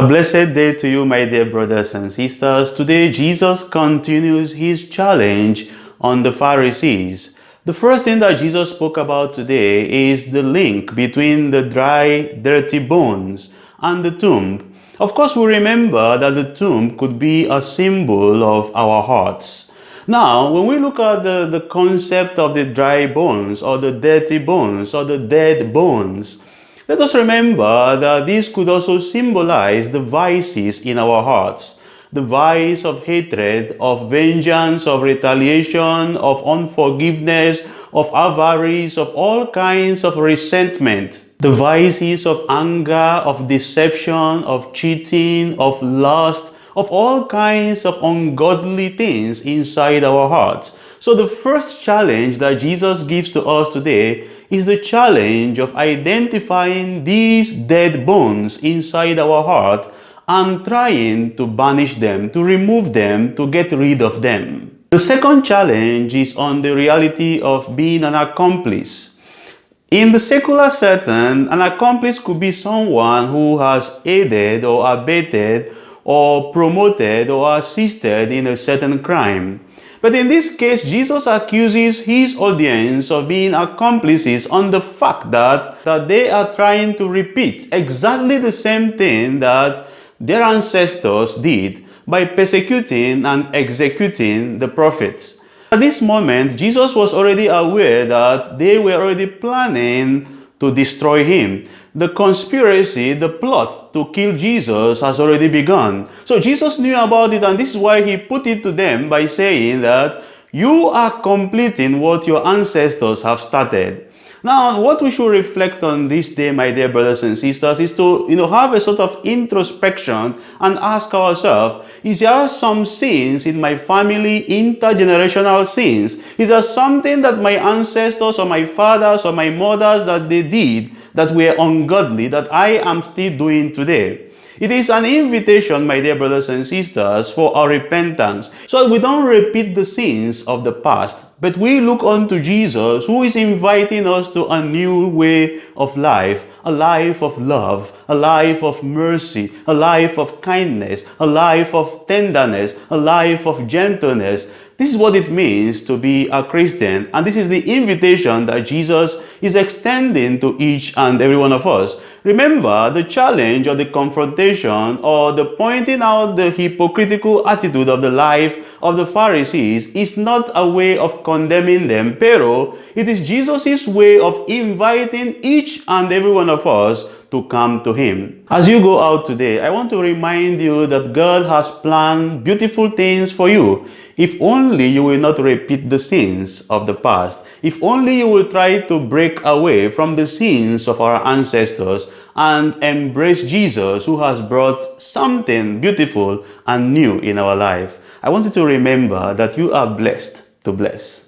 A blessed day to you, my dear brothers and sisters. Today, Jesus continues his challenge on the Pharisees. The first thing that Jesus spoke about today is the link between the dry, dirty bones and the tomb. Of course, we remember that the tomb could be a symbol of our hearts. Now, when we look at the concept of the dry bones or the dirty bones or the dead bones, let us remember that this could also symbolize the vices in our hearts. The vice of hatred, of vengeance, of retaliation, of unforgiveness, of avarice, of all kinds of resentment. The vices of anger, of deception, of cheating, of lust, of all kinds of ungodly things inside our hearts. So the first challenge that Jesus gives to us today is the challenge of identifying these dead bones inside our heart and trying to banish them, to remove them, to get rid of them. The second challenge is on the reality of being an accomplice. In the secular setting, an accomplice could be someone who has aided or abetted or promoted or assisted in a certain crime. But in this case, Jesus accuses his audience of being accomplices on the fact that they are trying to repeat exactly the same thing that their ancestors did by persecuting and executing the prophets. At this moment, Jesus was already aware that they were already planning to destroy him. The conspiracy, the plot to kill Jesus has already begun. So Jesus knew about it, and this is why he put it to them by saying that you are completing what your ancestors have started. Now, what we should reflect on this day, my dear brothers and sisters, is to have a sort of introspection and ask ourselves, is there some sins in my family, intergenerational sins? Is there something that my ancestors or my fathers or my mothers that they did that were ungodly that I am still doing today? It is an invitation, my dear brothers and sisters, for our repentance, so that we don't repeat the sins of the past, but we look unto Jesus, who is inviting us to a new way of life, a life of love, a life of mercy, a life of kindness, a life of tenderness, a life of gentleness. This is what it means to be a Christian, and this is the invitation that Jesus is extending to each and every one of us. Remember, the challenge or the confrontation or the pointing out the hypocritical attitude of the life of the Pharisees is not a way of condemning them, pero it is Jesus' way of inviting each and every one of us to come to him. As you go out today, I want to remind you that God has planned beautiful things for you. If only you will not repeat the sins of the past. If only you will try to break away from the sins of our ancestors and embrace Jesus, who has brought something beautiful and new in our life. I want you to remember that you are blessed to bless.